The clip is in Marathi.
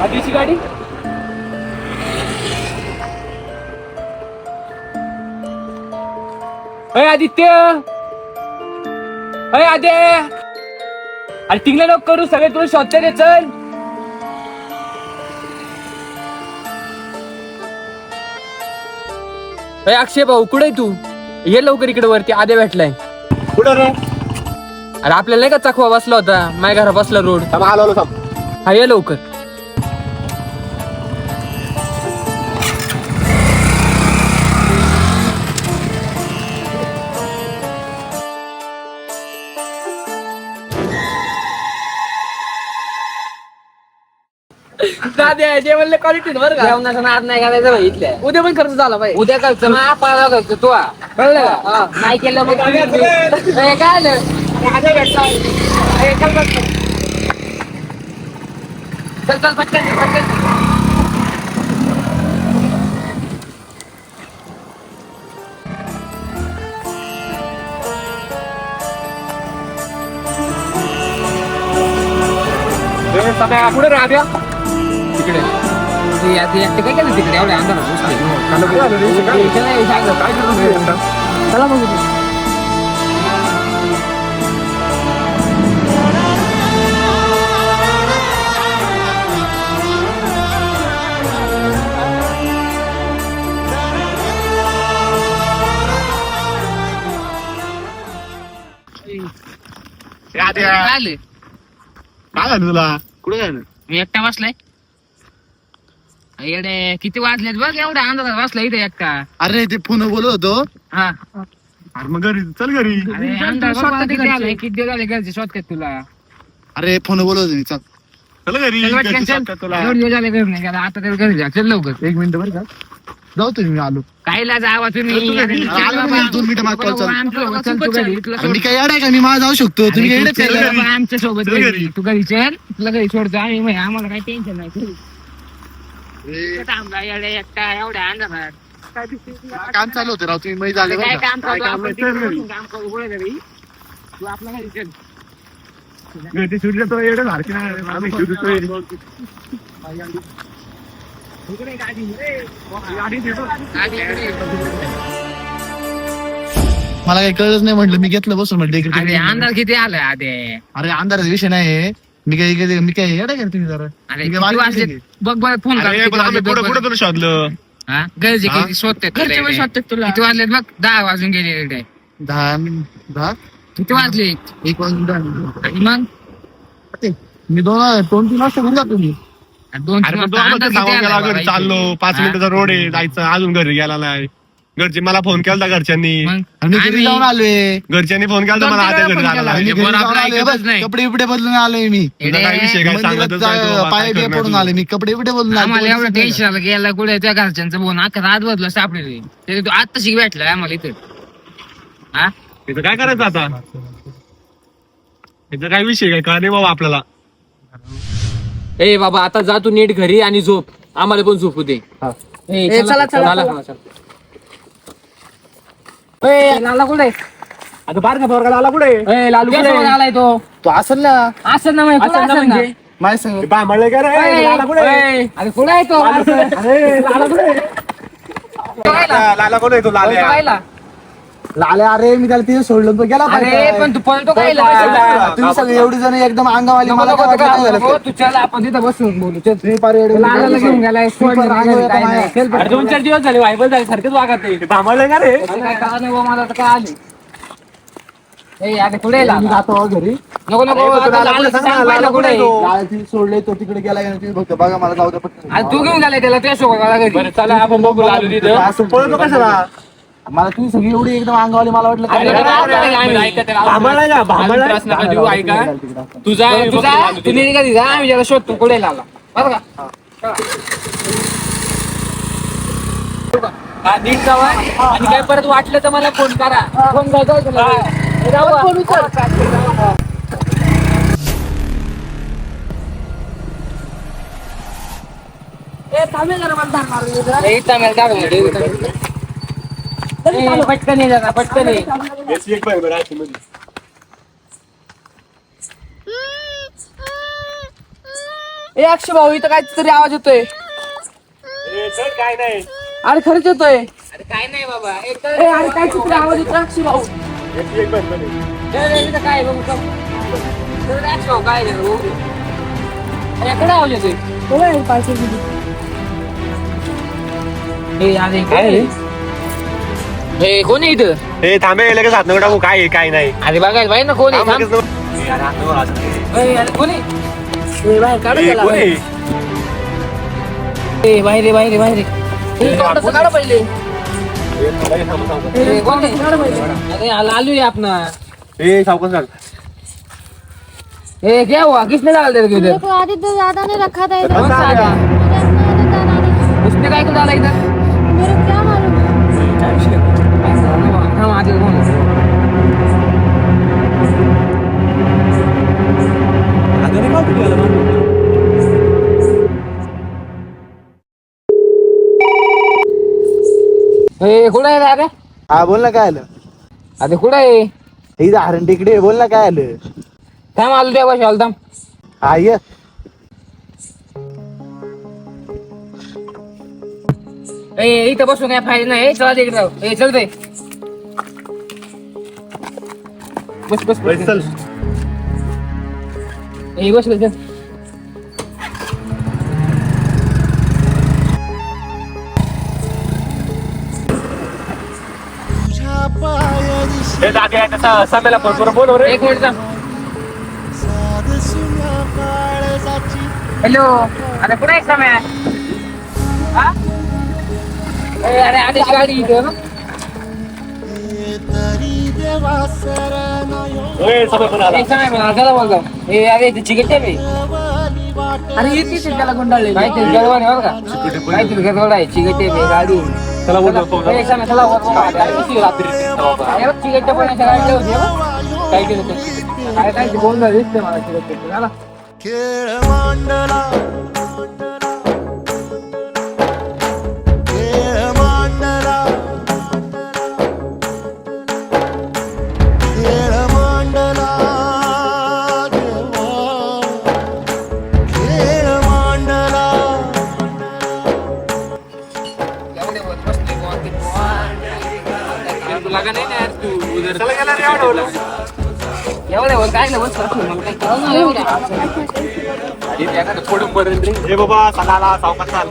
आधीची गाडी अय आदित्य अय आदे अरे तिंगले नको करू सगळे तुला शोधते रे चल अय अक्षय भाऊ कुठे तू ये लवकर इकडे वरती आदे भेटलाय कुठं रे? अरे आपल्याला नाही का चकवा बसला होता माझ्या घरा बसला रोड आलो थांब. हा ये लवकर जे म्हणले क्वालिटी बरं का जेवणाचा नाद नाही घालायचा भाई इथल्या उद्या पण खर्च झाला पाहिजे उद्या खर्च ना पाळा खर्च तू कळलं का नाही केलं मग काय आलं चल चल पटकन पटकन कुठे राहत्या तिकडे काय केलं तिकडे एवढ्या चला बघू काय झालं तुला? कुठे झालं? मी एकटा बसलाय येडे किती वाजलेत बघ एवढ्या अंधारात बसलाय इथे एकटा अरे ते फोन बोलत होतो. हा अरे मग घरी चल घरी. अरे अंधार बघ मला किती आलाय किती दिवस झाले घरचे शोधतात तुला अरे फोन बोलत होतो मी. चल चल घरी. चल पटकन घरची चल. शोधतात तुला. एवढे दिवस झाले घरी नाही गेला आता तरी घरी जा चल लवकर एक मिनिट बरं का जाऊ तुम्ही मी आलो. कायला जावा तुम्ही आलो मी 2 मिनिटं माग कॉल चालू. आमच्या सोबत चल तू घरी तुला अरे मी काय येडा आहे का? मी माझा जाऊ शकतो. तुम्ही काय येडे केलं? आमच्या सोबत चल घरी. तू घरी चल तुला घरी सोडतो आम्ही आम्हाला काही टेन्शन नाही थांबला येडे एकटा एवढ्या अंधारात काम चालू होतं राव. तुम्ही मै झाले काय बरं का? काम काय करतो काम आपण नाही. तिकडे चल घरी. बसून काम करू पुढे घरी तू आपल्या घरी चल घरची सुटली तर येडे सारखी नाही. आम्ही सुटतो येडे. इकडे गाडी रे. गाडी देतो. गाडी इकडे. मला काही कळलंच नाही म्हटलं मी घेतलं बसून म्हटलं इकडे. अरे अंधार किती आलाय आधे अरे अंधाराचा विषय नाही. मी काय येडा का तुम्ही जरा? अरे मी किती काय वाजले मागे बघ बघ फोन कर किती वाजले बघ, बघ. तुला शोधलं? हा घरचे हा? किती शोधतात तुला किती वाजलेत बघ 10 वाजून गेले इकडे 10 किती वाजले 1 वाजून 10. आणि मग मी 2-3 वाजता घरी जातो मी. 2-3 वाजता अंधार किती आलाय बाबा इथे? चाललो 5 हा? मिनिटाचा रोड आहे जायचं अजून घरी गेला नाही. घरचे मला फोन केला घरच्यांनी मग आणि मी घरी आम्ही- जाऊन आलोय. घरच्यांनी फोन केला मला आता घरी झाला आणि म्हणजे घरी बरं जाऊन आपलं आलोय. ऐकतच बघ, नाही. कपडे बिपडे बदलून आलोय मी. येडे, काय विषय काय मंदिरात सांगतच नाही तो बाबा, पाय काय बी करणार पडून तू? आले मी. कपडे बिपडे बदलून आम्हाला एवढं आले. टेन्शन गेला कुठे त्या घरच्यांचं बोन अख्खा रात बदला सापडले ते तू आता शिक भेटलाय आम्हाला इथे हा इथं काय करायचं आता? इथं काय विषय काय कळा नाही बाबा आपल्याला. ए बाबा आता जा तू नीट घरी आणि झोप आम्हाला पण झोपू दे चला चला लाला कुठे आता बार का पोरगा आला कुठे? लालू आलाय तो तो असेल ना. असं ना म्हणजे माझ्या संग. बांबळले का रे? लाला कुठे? अरे कुठे आहे तो अरे लाला कुठे? लाला कुठे? तो लाल्या पाहिला लाल्या अरे मी त्याला तिथे सोडलं तो गेला अरे पाहिजे. पण तू पळतो काय तुम्ही सगळे एवढी जण एकदम अंगावाली मला काय वाटलं काय झालं? तू चल आपण तिथं बसून बोलू चल तुम्ही पार एवढे- लालाला घेऊन गेलाय तुम्ही पार रागावले का नाही? 2-4 दिवस झाले वायबल झाले सारखेच वागत बांबळले का रे? काय कळा नाही मला तर काय आले ए अरे कुठे मी जातो घरी. नको नको तो आता लाला लाला कुठे? सांग पहिला कुठे आहे? लाला सोडले तो तिकडे गेला का नाही तुम्ही बघतो बघा मला जाऊ दे पटकन. अरे तू घेऊन गेलाय त्याला त्या शोका घरी चला आपण बघू लालू तिथं असं पळतो कशाला? मला तुम्ही सगळी एवढी एकदम अंगावाली मला वाटलं अरे काय बांबळला का? बांबळला? त्रास नका देऊ ऐका तुझा तू नाही कधी जा आम्ही त्याला शोधतो कुठे लाला बरं का हा नीट जावा आणि काय परत वाटलं तर मला फोन करा फोन पटकन ये जरा पटकन ये एसी एक बाई बरं आहे मध्ये. ए अक्षय भाऊ इथं काहीतरी आवाज येतोय. काय नाही अरे खरंच येतोय. अरे काय नाही बाबा. अरे काहीतरी आवाज येतोय अक्षय भाऊ. इथं काय बघू अक्षय भाऊ काय याकडे आवाज येतोय. हे कोण आहे इथं? हे थांबे लगेच हात नको टाकू. काय आहे, काय नाही. अरे बघायला पाहिजे ना कोण आहे. थांब. अरे कोण आहे? बाहेर काढ त्याला. बाहेर काढा पहिले. अरे लालू आहे आपण. सावकाश काढ. क्या हुआ? किसने डाल दे रखे मेरे को आदित्य दादा ने रखा था इधर। कौन सा आदित्य? उसने काय को डाला इधर? मेरे को क्या मालूम। हम आदित्य कौन है? कुठं आहे रे? हा बोल ना काय आलं. अरे कुठं आहे? इथं हरण टेकडे बोल ना काय आलं. थांब आलो त्या बस थांब. हा ये इथं बसून काय फायदा नाही. चला तिकडे जाऊ. चल रे. बस बस बस चल. बस चल. हे जागे आहे तसा सामेला फोन बोलव रे. एक मिनिट थांब. हॅलो. अरे कुठे आहे समय? अरे आधीच गाडी इथं ना. समय पण आला. एक समय म्हणा चला बोलतो. अरे चिकट आहे. अरे येते त्याला गुंडाळले. काहीतरी गडबड आहे बरं का. काहीतरी गडबड आहे. चिकट आहे गाडी. चला बोलतो. एक समय चला चिकटच्या पाण्याच्या गाडी होती काय केलं ते काय बोलणार दिसते मला चिकट. झाला खेळ मांडला खेळ मांडला खेळ मांडला देवा खेळ मांडला लागा नाही ना यार तू एवढे बोल काय नाही बस थोडं पडेल रे. हे बाबा चला सावकाश चाल.